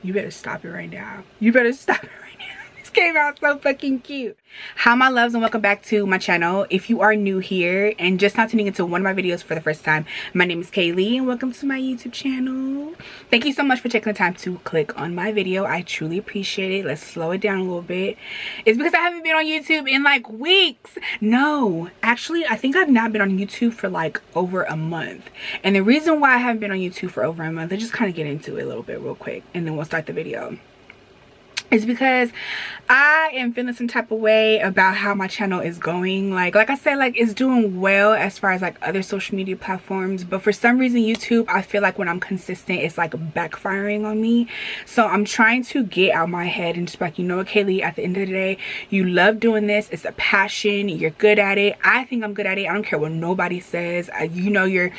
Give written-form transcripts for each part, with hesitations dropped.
You better stop it right now. You better stop it right now. This came out so fucking cute. Hi my loves, and welcome back to my channel. If you are new here and just not tuning into one of my videos for the first time, my name is Kailey and welcome to my YouTube channel. Thank you so much for taking the time to click on my video. I truly appreciate it. Let's slow it down a little bit. It's because I haven't been on YouTube in like weeks. No, actually I think I've not been on YouTube for like over a month. And the reason why I haven't been on YouTube for over a month, I'll just kind of get into it a little bit real quick and then we'll start the video. It's because I am feeling some type of way about how my channel is going. Like I said, like it's doing well as far as like other social media platforms, but for some reason YouTube, I feel like when I'm consistent, it's like backfiring on me. So I'm trying to get out my head and just be like, you know what, Kailey, at the end of the day, you love doing this. It's a passion. You're good at it. I think I'm good at it. I don't care what nobody says. You know, you're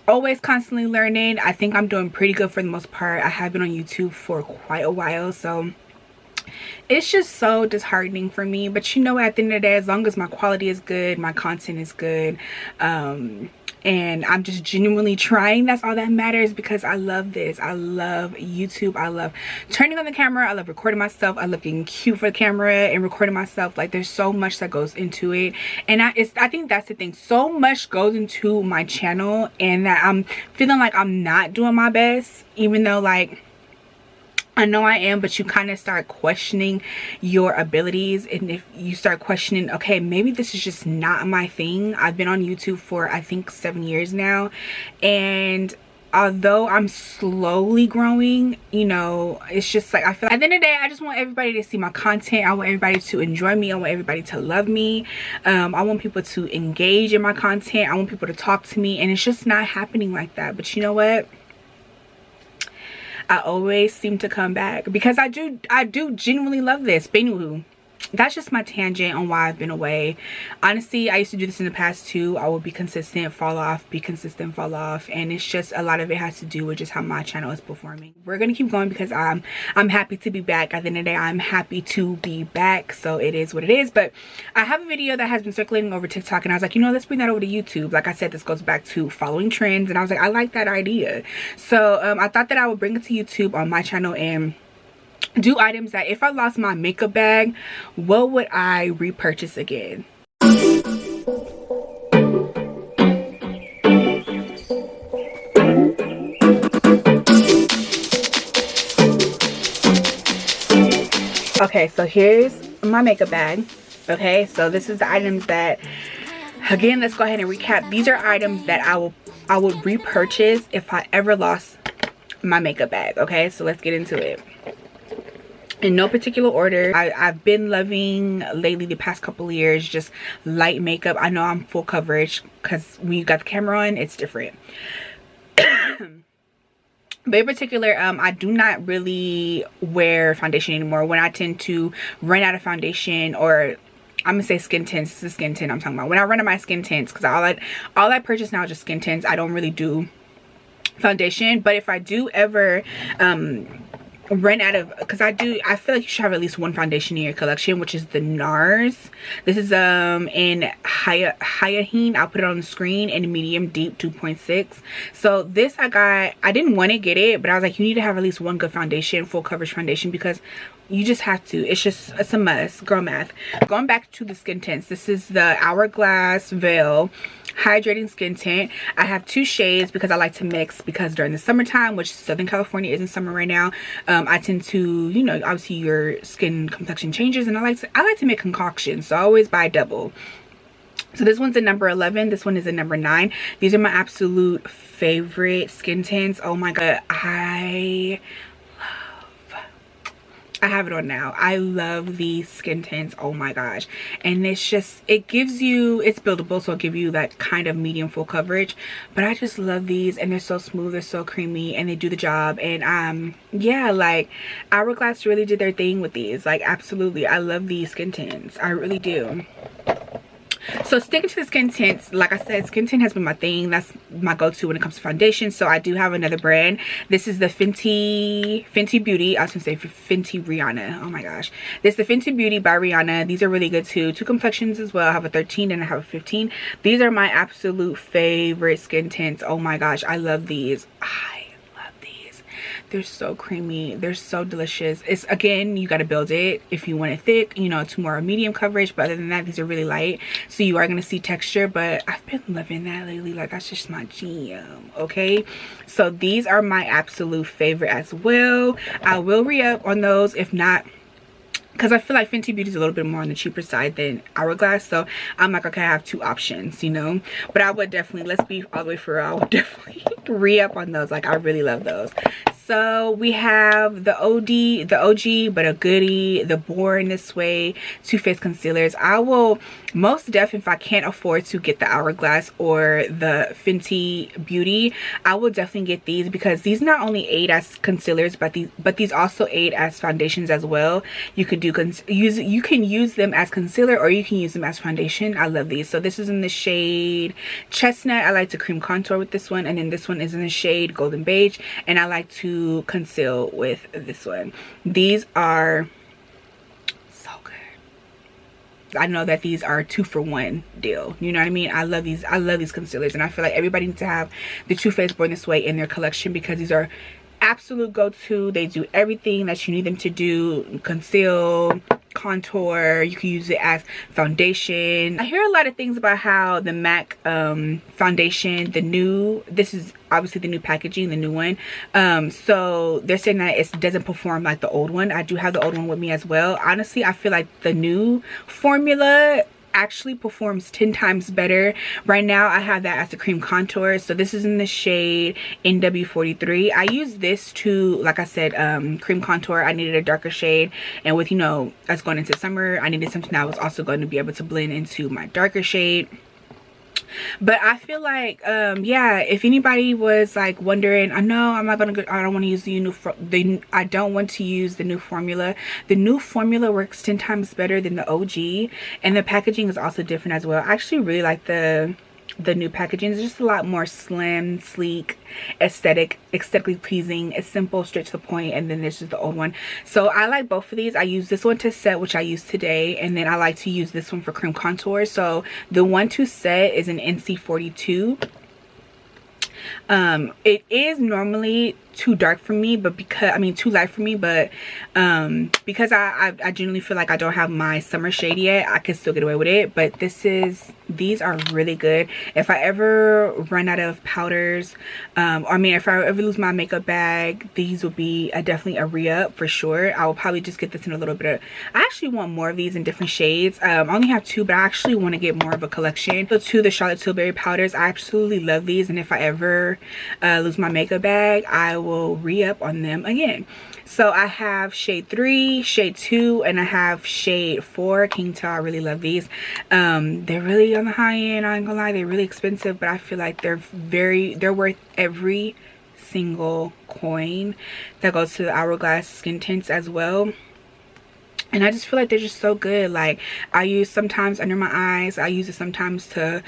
always constantly learning. I think I'm doing pretty good for the most part. I have been on YouTube for quite a while, so it's just so disheartening for me. But you know, at the end of the day, as long as my quality is good, my content is good, and I'm just genuinely trying, that's all that matters, because I love this. I love YouTube. I love turning on the camera. I love recording myself. I love getting cute for the camera and recording myself. Like there's so much that goes into it, and I think that's the thing. So much goes into my channel, and that I'm feeling like I'm not doing my best, even though like I know I am. But you kind of start questioning your abilities, and if you start questioning, okay, maybe this is just not my thing. I've been on YouTube for I think 7 years now, and although I'm slowly growing, you know, it's just like I feel like at the end of the day, I just want everybody to see my content. I want everybody to enjoy me. I want everybody to love me. I want people to engage in my content. I want people to talk to me, and it's just not happening like that. But you know what, I always seem to come back because I do genuinely love this. But anywho, that's just my tangent on why I've been away. Honestly, I used to do this in the past too. I would be consistent, fall off, be consistent, fall off, and it's just a lot of it has to do with just how my channel is performing. We're gonna keep going because I'm happy to be back. At the end of the day, I'm happy to be back, so it is what it is. But I have a video that has been circulating over TikTok, and I was like, you know, let's bring that over to YouTube. Like I said, this goes back to following trends, and I was like, I like that idea. So I thought that I would bring it to YouTube on my channel and do items that if I lost my makeup bag, what would I repurchase again? Okay, so here's my makeup bag. Okay, so this is the items that, again, let's go ahead and recap. These are items that I would repurchase if I ever lost my makeup bag. Okay, so let's get into it. In no particular order, I've been loving lately, the past couple of years, just light makeup. I know I'm full coverage because when you got the camera on, it's different. But in particular, I do not really wear foundation anymore. When I tend to run out of foundation, or I'm gonna say skin tints, this is skin tint I'm talking about. When I run out of my skin tints, because all I purchase now is just skin tints. I don't really do foundation. But if I do ever run out of, because I feel like you should have at least one foundation in your collection, which is the NARS. This is in Hyahine. I'll put it on the screen, in medium deep 2.6. So this I didn't want to get it, but I was like, you need to have at least one good foundation, full coverage foundation, because you just have to. It's a must. Girl math. Going back to the skin tints, this is the Hourglass Veil hydrating skin tint. I have two shades because I like to mix, because during the summertime, which Southern California is in summer right now, I tend to, you know, obviously your skin complexion changes, and I like to make concoctions, so I always buy double. So this one's a number 11, this one is a number 9. These are my absolute favorite skin tints. Oh my god, I have it on now. I love these skin tints. Oh my gosh. And it's just, it gives you, it's buildable, so it'll give you that kind of medium full coverage. But I just love these, and they're so smooth, they're so creamy, and they do the job. And yeah, like Hourglass really did their thing with these. Like absolutely, I love these skin tints. I really do. So sticking to the skin tints, like I said, skin tint has been my thing. That's my go-to when it comes to foundation. So I do have another brand. This is the Fenty Beauty. I was gonna say Fenty Rihanna. Oh my gosh. This is the Fenty Beauty by Rihanna. These are really good too. Two complexions as well. I have a 13 and I have a 15. These are my absolute favorite skin tints. Oh my gosh, I love these. They're so creamy. They're so delicious. It's, again, you got to build it if you want it thick, you know, to more medium coverage. But other than that, these are really light, so you are going to see texture. But I've been loving that lately. Like, that's just my jam. Okay, so these are my absolute favorite as well. I will re-up on those if not, because I feel like Fenty Beauty is a little bit more on the cheaper side than Hourglass. So I'm like, okay, I have two options, you know. But I would definitely, let's be all the way for real, I would definitely re-up on those. Like, I really love those. So we have the OG, but a goodie, the Born This Way Too Faced concealers. I will most definitely, if I can't afford to get the Hourglass or the Fenty Beauty, I will definitely get these, because these not only aid as concealers, but these also aid as foundations as well. You could you can use them as concealer, or you can use them as foundation. I love these. So this is in the shade Chestnut. I like to cream contour with this one, and then this one is in the shade Golden Beige, and I like to conceal with this one. These are so good. I know that these are 2-for-1 deal, you know what I mean. I love these concealers, and I feel like everybody needs to have the Too Faced Born This Way in their collection, because these are absolute go-to. They do everything that you need them to do. Conceal, contour, you can use it as foundation. I hear a lot of things about how the MAC foundation, this is obviously the new packaging, the new one, so they're saying that it doesn't perform like the old one. I do have the old one with me as well. Honestly, I feel like the new formula actually performs 10 times better. Right now I have that as the cream contour. So this is in the shade NW43. I use this to, like I said, cream contour. I needed a darker shade, and with, you know, us going into summer, I needed something that was also going to be able to blend into my darker shade. But I feel like yeah, if anybody was like wondering, I don't want to use I don't want to use the new formula. The new formula works 10 times better than the OG, and the packaging is also different as well. I actually really like the new packaging. Is just a lot more slim, sleek, aesthetically pleasing. It's simple, straight to the point. And then this is the old one. So I like both of these. I use this one to set, which I use today, and then I like to use this one for cream contour. So the one to set is an NC42. It is normally too dark for me, but too light for me, but because I genuinely feel like I don't have my summer shade yet, I can still get away with it. But these are really good. If I ever run out of powders, if I ever lose my makeup bag, these will be definitely a re-up for sure. I will probably just get this in a little bit of, I actually want more of these in different shades. I only have two, but I actually want to get more of a collection. So the Charlotte Tilbury powders, I absolutely love these, and if I ever lose my makeup bag, I will re-up on them again. So I have shade 3, shade 2, and I have shade 4, King Tao. I really love these. They're really on the high end, I ain't gonna lie. They're really expensive, but I feel like they're worth every single coin. That goes to the Hourglass skin tints as well. And I just feel like they're just so good. Like, I use sometimes under my eyes. I use it sometimes to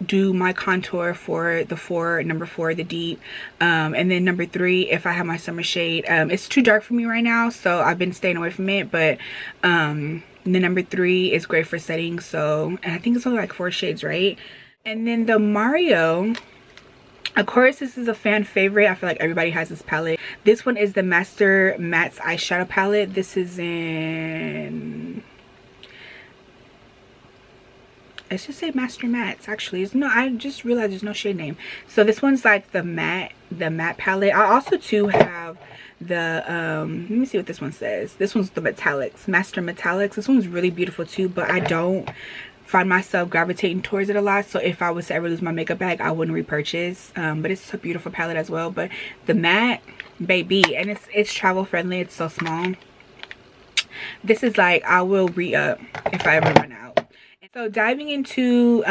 do my contour for the number 4, the deep, and then number 3 if I have my summer shade. It's too dark for me right now, so I've been staying away from it, but the number 3 is great for setting. So, and I think it's only like 4 shades, right? And then the Mario, of course, this is a fan favorite. I feel like everybody has this palette. This one is the Master Mattes eyeshadow palette. This is in, let's just say Master Mattes. Actually, I just realized there's no shade name. So this one's like the matte palette. I also too have the let me see what this one says. This one's the metallics, Master Metallics. This one's really beautiful too, but I don't find myself gravitating towards it a lot. So if I was to ever lose my makeup bag, I wouldn't repurchase. But it's a beautiful palette as well. But the matte, baby, and it's travel friendly. It's so small. This is like, I will re-up if I ever run out. So diving into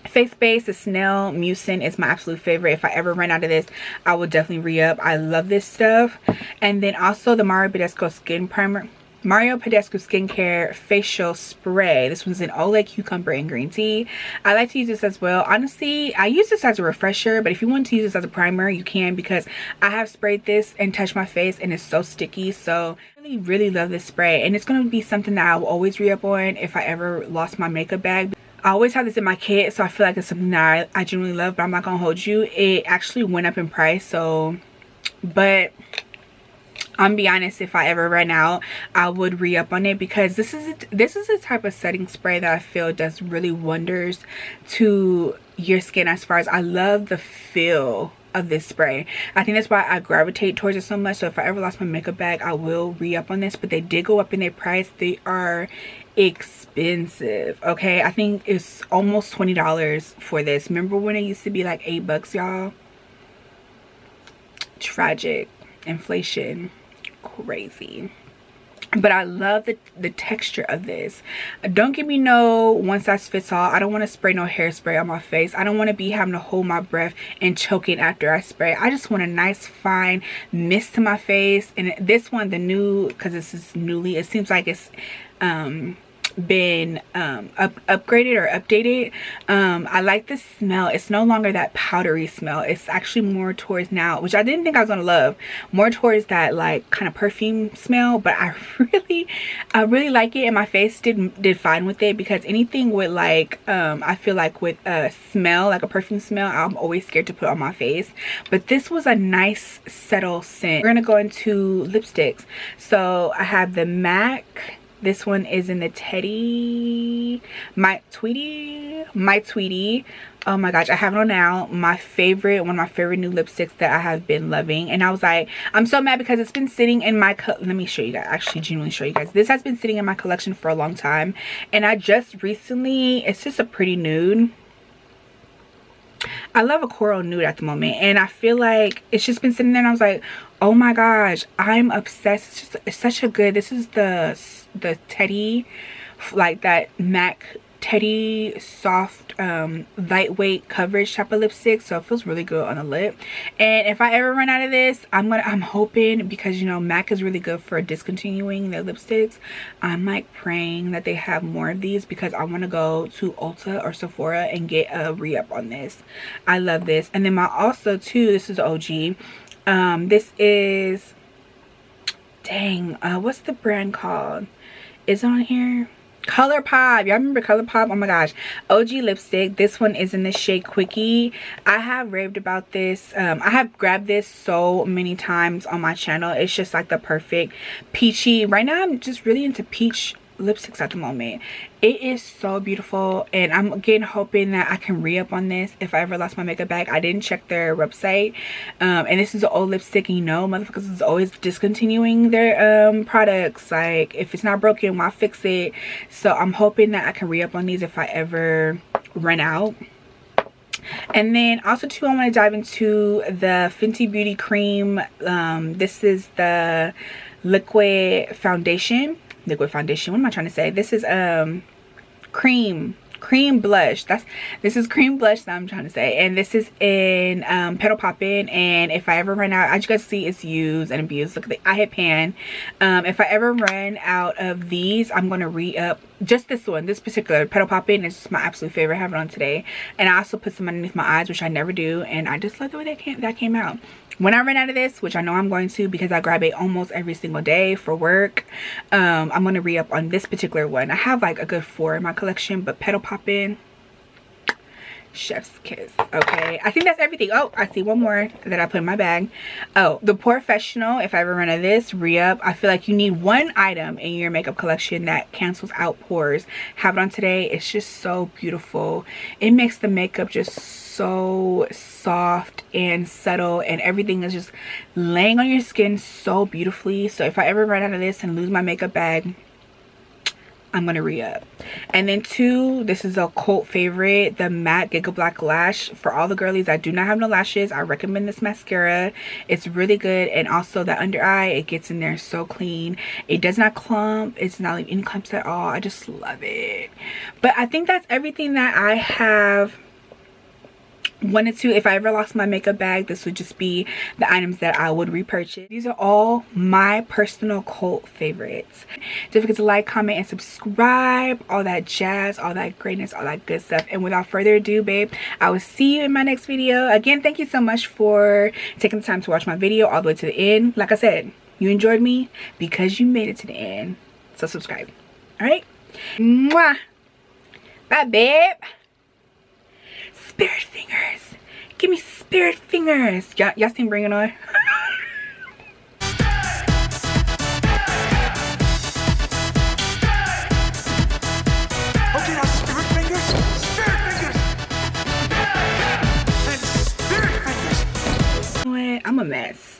face base, the Snell Mucin is my absolute favorite. If I ever run out of this, I will definitely re-up. I love this stuff. And then also the Mario Badescu Skin Primer. Mario Badescu Skincare Facial Spray. This one's in Ole Cucumber and Green Tea. I like to use this as well. Honestly, I use this as a refresher, but if you want to use this as a primer, you can, because I have sprayed this and touched my face and it's so sticky. So I really love this spray, and it's going to be something that I will always re-up on if I ever lost my makeup bag. I always have this in my kit, so I feel like it's something that I genuinely love, but I'm not gonna hold you. It actually went up in price, so but I'm be honest, if I ever run out, I would re-up on it, because this is a type of setting spray that I feel does really wonders to your skin. As far as, I love the feel of this spray. I think that's why I gravitate towards it so much. So if I ever lost my makeup bag, I will re-up on this. But they did go up in their price. They are expensive, okay? I think it's almost $20 for this. Remember when it used to be like $8, y'all? Tragic. Inflation. Crazy. But I love the texture of this. Don't give me no one size fits all. I don't want to spray no hairspray on my face. I don't want to be having to hold my breath and choking after I spray. I just want a nice fine mist to my face. And this one, the new, because this is newly, it seems like it's been upgraded or updated. I like the smell. It's no longer that powdery smell. It's actually more towards now, which I didn't think I was gonna love, more towards that like kind of perfume smell. But I really like it, and my face did fine with it, because anything with like I feel like with a smell, like a perfume smell, I'm always scared to put on my face. But this was a nice subtle scent. We're gonna go into lipsticks. So I have the MAC. This one is in the Teddy, my Tweety. Oh my gosh, I have it on now. My favorite, one of my favorite new lipsticks that I have been loving. And I was like, I'm so mad because it's been sitting in my, let me show you guys, actually genuinely show you guys. This has been sitting in my collection for a long time. And I just recently, it's just a pretty nude. I love a coral nude at the moment, and I feel like it's just been sitting there, and I was like, oh my gosh, I'm obsessed. It's such a good, this is the Teddy, like that MAC Teddy soft lightweight coverage type of lipstick, so it feels really good on the lip. And if I ever run out of this, I'm hoping, because you know MAC is really good for discontinuing their lipsticks, I'm like praying that they have more of these, because I want to go to Ulta or Sephora and get a re-up on this. I love this. And then my also too, this is OG, this is, dang, what's the brand called? Is it on here? Colourpop. Y'all remember Colourpop? Oh my gosh. OG lipstick. This one is in the shade Quickie. I have raved about this. I have grabbed this so many times on my channel. It's just like the perfect peachy. Right now I'm just really into peach lipsticks at the moment. It is so beautiful, and I'm again hoping that I can re-up on this if I ever lost my makeup bag. I didn't check their website, and this is an old lipstick, and you know motherfuckers is always discontinuing their products. Like, if it's not broken, why fix it? So I'm hoping that I can re-up on these if I ever run out. And then also too, I want to dive into the Fenty Beauty Cream. This is the liquid foundation. What am I trying to say? This is cream blush. This is cream blush that I'm trying to say, and this is in Petal Poppin'. And if I ever run out, as you guys see, it's used and abused. Look at the I hit pan. If I ever run out of these, I'm gonna re-up just this one. This particular Petal Poppin' is just my absolute favorite. I have it on today, and I also put some underneath my eyes, which I never do, and I just love the way that came out. When I run out of this, which I know I'm going to, because I grab it almost every single day for work, I'm going to re-up on this particular one. I have like a good 4 in my collection, but Petal Poppin', chef's kiss. Okay, I think that's everything. Oh, I see one more that I put in my bag. Oh, the Porefessional. If I ever run out of this, re-up. I feel like you need one item in your makeup collection that cancels out pores. Have it on today. It's just so beautiful. It makes the makeup just so soft and subtle, and everything is just laying on your skin so beautifully. So if I ever run out of this and lose my makeup bag, I'm gonna re-up. And then 2, this is a cult favorite, the matte Giga Black Lash. For all the girlies that do not have no lashes, I recommend this mascara. It's really good. And also the under eye, it gets in there so clean. It does not clump. It's not leave any clumps at all. I just love it. But I think that's everything that I have wanted to. If I ever lost my makeup bag, this would just be the items that I would repurchase. These are all my personal cult favorites. Don't forget to like, comment, and subscribe, all that jazz, all that greatness, all that good stuff. And without further ado, babe, I will see you in my next video. Again, thank you so much for taking the time to watch my video all the way to the end. Like I said, you enjoyed me because you made it to the end, so subscribe. All right, mwah. Bye, babe. Spirit fingers. Give me spirit fingers. Y'all seen Bring It On? I'm a mess.